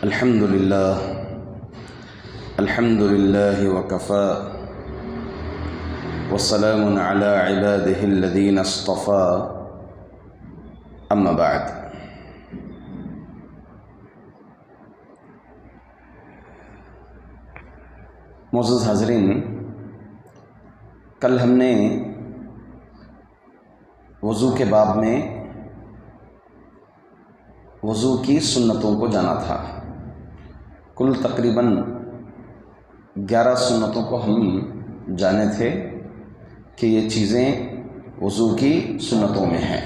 الحمد لله وكفى وسلام على عباده الذين اصطفى اما بعد۔ معزز حاضرین، کل ہم نے وضو کے باب میں وضو کی سنتوں کو جانا تھا۔ کل تقریباً 11 سنتوں کو ہم جانے تھے کہ یہ چیزیں وضو کی سنتوں میں ہیں۔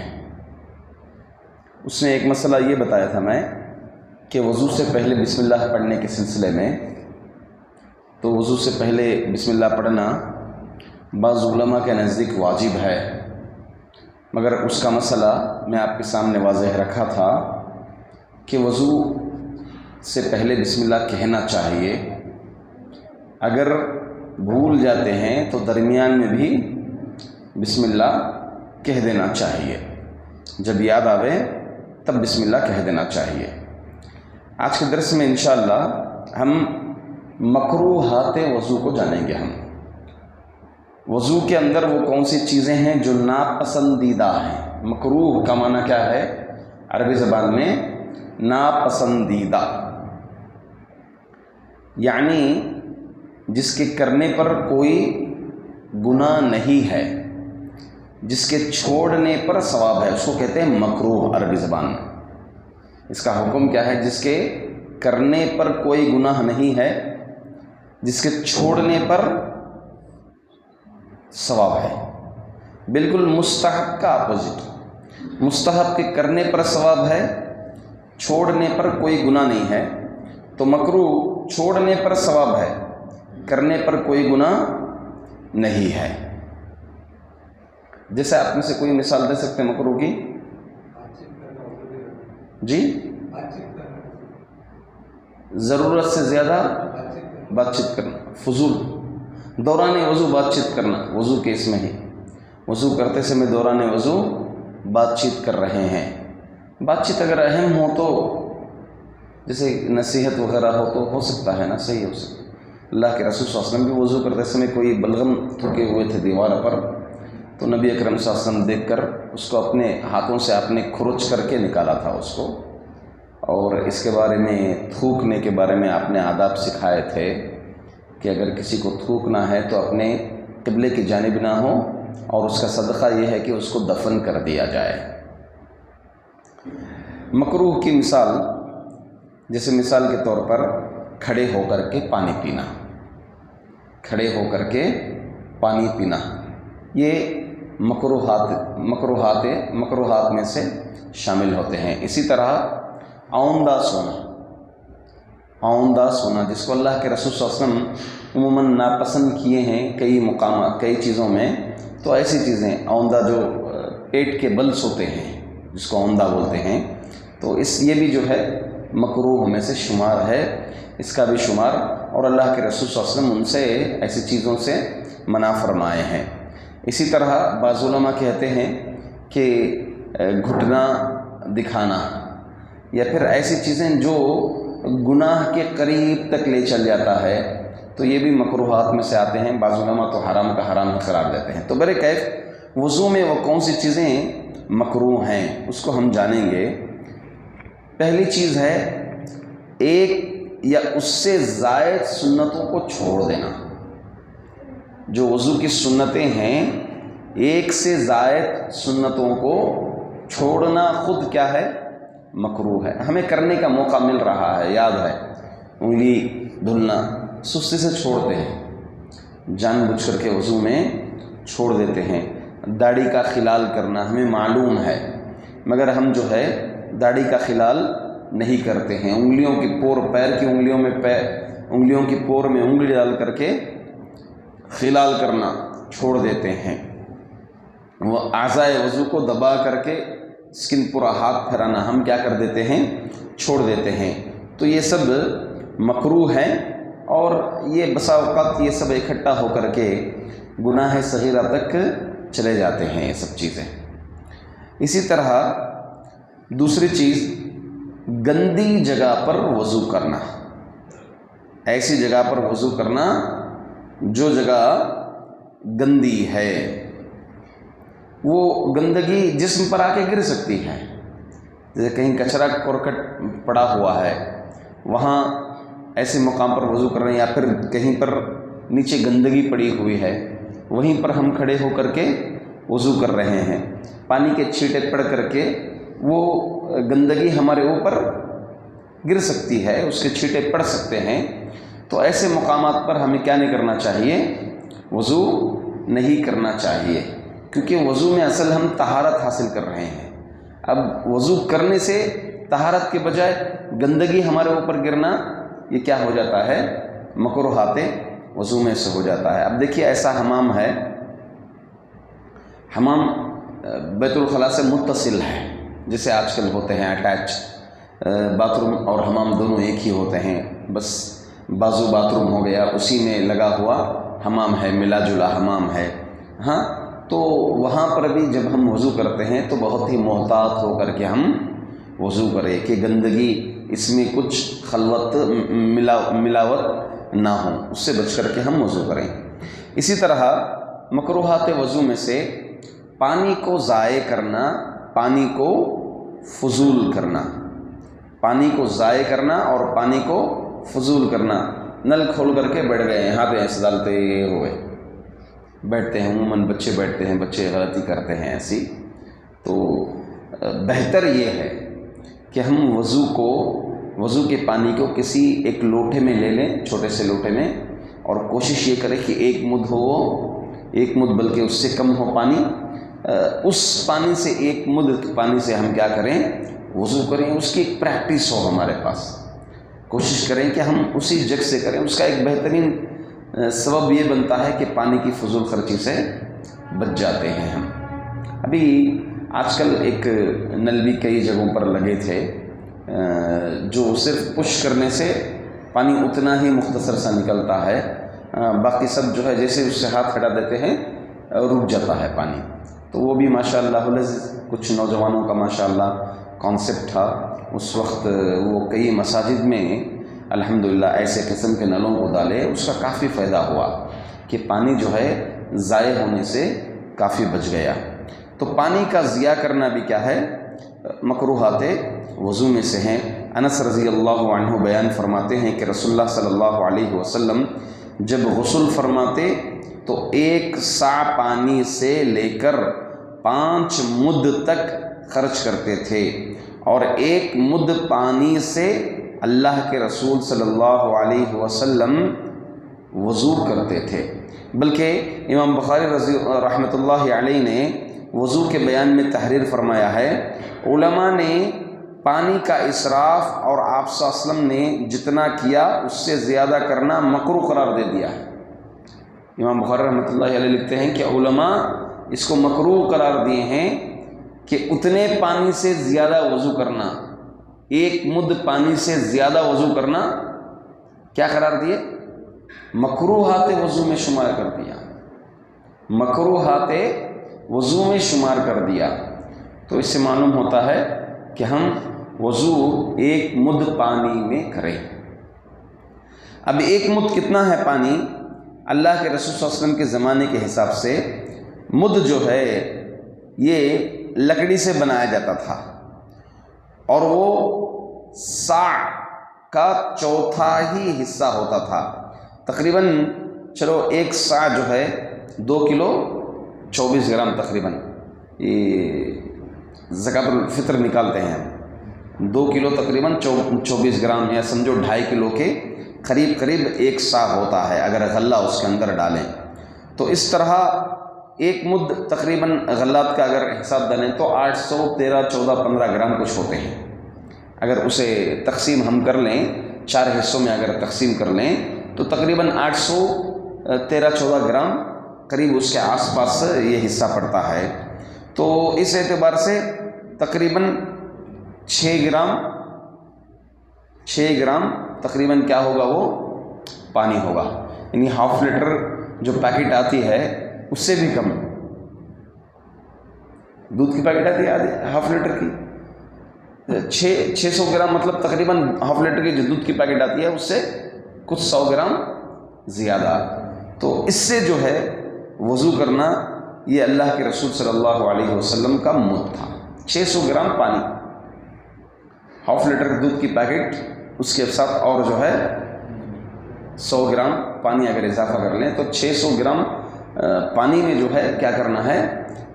اس میں ایک مسئلہ یہ بتایا تھا میں کہ وضو سے پہلے بسم اللہ پڑھنے کے سلسلے میں، تو وضو سے پہلے بسم اللہ پڑھنا بعض علماء کے نزدیک واجب ہے، مگر اس کا مسئلہ میں آپ کے سامنے واضح رکھا تھا کہ وضو سے پہلے بسم اللہ کہنا چاہیے۔ اگر بھول جاتے ہیں تو درمیان میں بھی بسم اللہ کہہ دینا چاہیے، جب یاد آوے تب بسم اللہ کہہ دینا چاہیے۔ آج کے درس میں انشاءاللہ ہم مکروہات وضو کو جانیں گے۔ ہم وضو کے اندر وہ کون سی چیزیں ہیں جو ناپسندیدہ ہیں۔ مکروہ کا معنی کیا ہے عربی زبان میں؟ ناپسندیدہ، یعنی جس کے کرنے پر کوئی گناہ نہیں ہے، جس کے چھوڑنے پر ثواب ہے، اس کو کہتے ہیں مکروہ عربی زبان میں۔ اس کا حکم کیا ہے؟ جس کے کرنے پر کوئی گناہ نہیں ہے، جس کے چھوڑنے پر ثواب ہے۔ بالکل مستحب کا اپوزٹ۔ مستحب کے کرنے پر ثواب ہے، چھوڑنے پر کوئی گناہ نہیں ہے، تو مکروہ چھوڑنے پر ثواب ہے، کرنے پر کوئی گناہ نہیں ہے۔ جیسے آپ میں سے کوئی مثال دے سکتے ہیں مکروہ کی؟ جی، ضرورت سے زیادہ بات چیت کرنا، فضول دوران وضو بات چیت کرنا، وضو کے اس میں ہی وضو کرتے سمے دوران وضو بات چیت کر رہے ہیں۔ بات چیت اگر اہم ہو تو جیسے نصیحت وغیرہ ہو تو ہو سکتا ہے نا، صحیح ہو سکتا ہے۔ اللہ کے رسول صلی اللہ علیہ وسلم بھی وضو کرتے سمے کوئی بلغم تھوکے ہوئے تھے دیوار پر، تو نبی اکرم صلی اللہ علیہ وسلم دیکھ کر اس کو اپنے ہاتھوں سے آپ نے کھرچ کر کے نکالا تھا اس کو، اور اس کے بارے میں تھوکنے کے بارے میں آپ نے آداب سکھائے تھے کہ اگر کسی کو تھوکنا ہے تو اپنے قبلے کی جانب نہ ہو، اور اس کا صدقہ یہ ہے کہ اس کو دفن کر دیا جائے۔ مکروہ کی مثال، جیسے مثال کے طور پر کھڑے ہو کر کے پانی پینا، کھڑے ہو کر کے پانی پینا، یہ مکروہات میں سے شامل ہوتے ہیں۔ اسی طرح آؤندہ سونا، جس کو اللہ کے رسول صلی اللہ علیہ وسلم عموماً ناپسند کیے ہیں کئی مقامات، کئی چیزوں میں، تو ایسی چیزیں آؤندہ جو پیٹ کے بل سوتے ہیں جس کو آؤندہ بولتے ہیں، تو یہ بھی جو ہے مکروہ میں سے شمار ہے، اس کا بھی شمار، اور اللہ کے رسول صلی اللہ علیہ وسلم ان سے ایسی چیزوں سے منع فرمائے ہیں۔ اسی طرح بعض علماء کہتے ہیں کہ گھٹنا دکھانا یا پھر ایسی چیزیں جو گناہ کے قریب تک لے چل جاتا ہے، تو یہ بھی مکروہات میں سے آتے ہیں۔ بعض علماء تو حرام کا حرام ہی قرار دیتے ہیں۔ تو برکیف وضو میں وہ کون سی چیزیں مکروہ ہیں اس کو ہم جانیں گے۔ پہلی چیز ہے ایک یا اس سے زائد سنتوں کو چھوڑ دینا۔ جو وضو کی سنتیں ہیں، ایک سے زائد سنتوں کو چھوڑنا خود کیا ہے؟ مکروہ ہے۔ ہمیں کرنے کا موقع مل رہا ہے، یاد ہے، انگلی دھلنا، سستی سے چھوڑتے ہیں، جان بوجھ کر کے وضو میں چھوڑ دیتے ہیں۔ داڑھی کا خلال کرنا ہمیں معلوم ہے، مگر ہم جو ہے داڑھی کا خلال نہیں کرتے ہیں۔ انگلیوں کی پور، پیر کی انگلیوں کی پور میں انگلی ڈال کر کے خلال کرنا چھوڑ دیتے ہیں۔ وہ اعضائے وضو کو دبا کر کے اسکن پورا ہاتھ پھیرانا ہم کیا کر دیتے ہیں؟ چھوڑ دیتے ہیں۔ تو یہ سب مکروہ ہے، اور یہ بسا اوقات یہ سب اکٹھا ہو کر کے گناہ صغیرہ تک چلے جاتے ہیں یہ سب چیزیں۔ اسی طرح دوسری چیز گندی جگہ پر وضو کرنا، ایسی جگہ پر وضو کرنا جو جگہ گندی ہے، وہ گندگی جسم پر آ کے گر سکتی ہے، جیسے کہیں کچرا کرکٹ پڑا ہوا ہے، وہاں ایسے مقام پر وضو کر رہے ہیں، یا پھر کہیں پر نیچے گندگی پڑی ہوئی ہے، وہیں پر ہم کھڑے ہو کر کے وضو کر رہے ہیں، پانی کے چھینٹے پڑ کر کے وہ گندگی ہمارے اوپر گر سکتی ہے، اس کے چھینٹے پڑ سکتے ہیں، تو ایسے مقامات پر ہمیں کیا نہیں کرنا چاہیے؟ وضو نہیں کرنا چاہیے، کیونکہ وضو میں اصل ہم طہارت حاصل کر رہے ہیں۔ اب وضو کرنے سے طہارت کے بجائے گندگی ہمارے اوپر گرنا، یہ کیا ہو جاتا ہے؟ مکروہات وضو میں سے ہو جاتا ہے۔ اب دیکھیے ایسا حمام ہے، حمام بیت الخلاء سے متصل ہے، جسے آج کل ہوتے ہیں اٹیچ، باتھ روم اور حمام دونوں ایک ہی ہوتے ہیں، بس بازو باتھ روم ہو گیا، اسی میں لگا ہوا حمام ہے، ملا جلا حمام ہے۔ ہاں، تو وہاں پر بھی جب ہم وضو کرتے ہیں تو بہت ہی محتاط ہو کر کے ہم وضو کریں کہ گندگی اس میں کچھ خلوت ملاوٹ نہ ہو، اس سے بچ کر کے ہم وضو کریں۔ اسی طرح مکروہات وضو میں سے پانی کو ضائع کرنا، پانی کو فضول کرنا، پانی کو ضائع کرنا اور پانی کو فضول کرنا۔ نل کھول کر کے بیٹھ گئے، یہاں پہ ایسے ڈالتے ہوئے بیٹھتے ہیں، عموماً بچے بیٹھتے ہیں، بچے غلطی کرتے ہیں ایسی، تو بہتر یہ ہے کہ ہم وضو کے پانی کو کسی ایک لوٹے میں لے لیں، چھوٹے سے لوٹے میں، اور کوشش یہ کریں کہ ایک مدھ ہو، ایک مدھ بلکہ اس سے کم ہو پانی، اس پانی سے ایک مدھ پانی سے ہم کیا کریں؟ وضو کریں۔ اس کی ایک پریکٹس ہو ہمارے پاس، کوشش کریں کہ ہم اسی جگ سے کریں۔ اس کا ایک بہترین سبب یہ بنتا ہے کہ پانی کی فضول خرچی سے بچ جاتے ہیں ہم۔ ابھی آج کل ایک نل بھی کئی جگہوں پر لگے تھے، جو صرف پش کرنے سے پانی اتنا ہی مختصر سا نکلتا ہے، باقی سب جو ہے جیسے اس سے ہاتھ ہٹا دیتے ہیں رک جاتا ہے پانی۔ تو وہ بھی ماشاءاللہ کچھ نوجوانوں کا ماشاءاللہ کانسیپٹ تھا، اس وقت وہ کئی مساجد میں الحمدللہ ایسے قسم کے نلوں کو ڈالے، اس کا کافی فائدہ ہوا کہ پانی جو ہے ضائع ہونے سے کافی بچ گیا۔ تو پانی کا ضیاع کرنا بھی کیا ہے؟ مکروہات وضو میں سے ہیں۔ انس رضی اللہ عنہ بیان فرماتے ہیں کہ رسول اللہ صلی اللہ علیہ وسلم جب غسل فرماتے تو 1 سا پانی سے لے کر 5 مد تک خرچ کرتے تھے، اور 1 مد پانی سے اللہ کے رسول صلی اللہ علیہ وسلم وضو کرتے تھے۔ بلکہ امام بخاری رحمۃ اللہ علیہ نے وضو کے بیان میں تحریر فرمایا ہے، علماء نے پانی کا اسراف اور آپ صلی اللہ علیہ وسلم نے جتنا کیا اس سے زیادہ کرنا مکروہ قرار دے دیا ہے۔ امام بخاری رحمۃ اللہ علیہ لکھتے ہیں کہ علماء اس کو مکروہ قرار دیے ہیں کہ اتنے پانی سے زیادہ وضو کرنا، 1 مد پانی سے زیادہ وضو کرنا کیا قرار دیے؟ مکروہات وضو میں شمار کر دیا، مکروہات وضو میں شمار کر دیا۔ تو اس سے معلوم ہوتا ہے کہ ہم وضو 1 مد پانی میں کریں۔ اب 1 مد کتنا ہے پانی؟ اللہ کے رسول صلی اللہ علیہ وسلم کے زمانے کے حساب سے مد جو ہے یہ لکڑی سے بنایا جاتا تھا، اور وہ سا کا 1/4 ہی حصہ ہوتا تھا، تقریباً چلو 1 سا جو ہے 2 کلو 24 گرام تقریباً، یہ زکوٰۃ الفطر نکالتے ہیں ہم، 2 کلو تقریباً 24 گرام، یا سمجھو 2.5 کلو کے قریب 1 سا ہوتا ہے اگر غلہ اس کے اندر ڈالیں۔ تو اس طرح 1 مد تقریباً غلات کا اگر حساب ڈالیں تو 813 14 15 گرام کچھ ہوتے ہیں۔ اگر اسے تقسیم ہم کر لیں، 4 حصوں میں اگر تقسیم کر لیں تو تقریباً 813 14 گرام قریب اس کے آس پاس یہ حصہ پڑتا ہے۔ تو اس اعتبار سے تقریباً 6 گرام تقریباً کیا ہوگا؟ وہ پانی ہوگا، یعنی ½ لیٹر جو پیکٹ آتی ہے اس سے بھی کم، دودھ کی پیکٹ آتی ہے ½ لیٹر کی، 600 گرام مطلب تقریباً ½ لیٹر کی جو دودھ کی پیکٹ آتی ہے اس سے کچھ 100 گرام زیادہ. تو اس سے جو ہے وضو کرنا یہ اللہ کے رسول صلی اللہ علیہ وسلم کا مد تھا. 600 گرام پانی، ½ لیٹر دودھ کی پیکٹ، اس کے ساتھ اور جو ہے 100 گرام پانی اگر اضافہ کر لیں تو 600 گرام پانی میں جو ہے کیا کرنا ہے،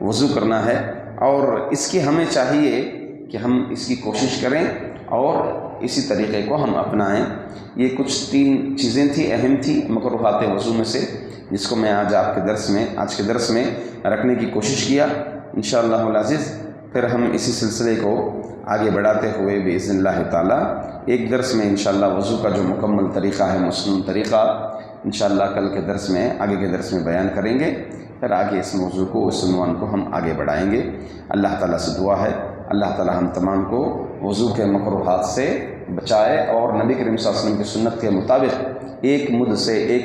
وضو کرنا ہے. اور اس کی ہمیں چاہیے کہ ہم اس کی کوشش کریں اور اسی طریقے کو ہم اپنائیں. یہ کچھ 3 چیزیں تھیں، اہم تھیں مکروہات وضو میں سے، جس کو میں آج کے درس میں رکھنے کی کوشش کیا. انشاءاللہ العزیز پھر ہم اسی سلسلے کو آگے بڑھاتے ہوئے باذن اللہ تعالیٰ ایک درس میں انشاءاللہ وضو کا جو مکمل طریقہ ہے، مسنون طریقہ، انشاءاللہ کل کے درس میں، آگے کے درس میں بیان کریں گے. پھر آگے اس موضوع کو، اس عنوان کو ہم آگے بڑھائیں گے. اللہ تعالیٰ سے دعا ہے اللہ تعالیٰ ہم تمام کو وضو کے مکروہات سے بچائے اور نبی کریم صلی اللہ علیہ وسلم کی سنت کے مطابق ایک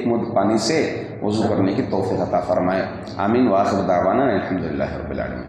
مد پانی سے وضو کرنے کی توفیق عطا فرمائے. آمین. وآخر دعوانا الحمدللہ رب العالمین.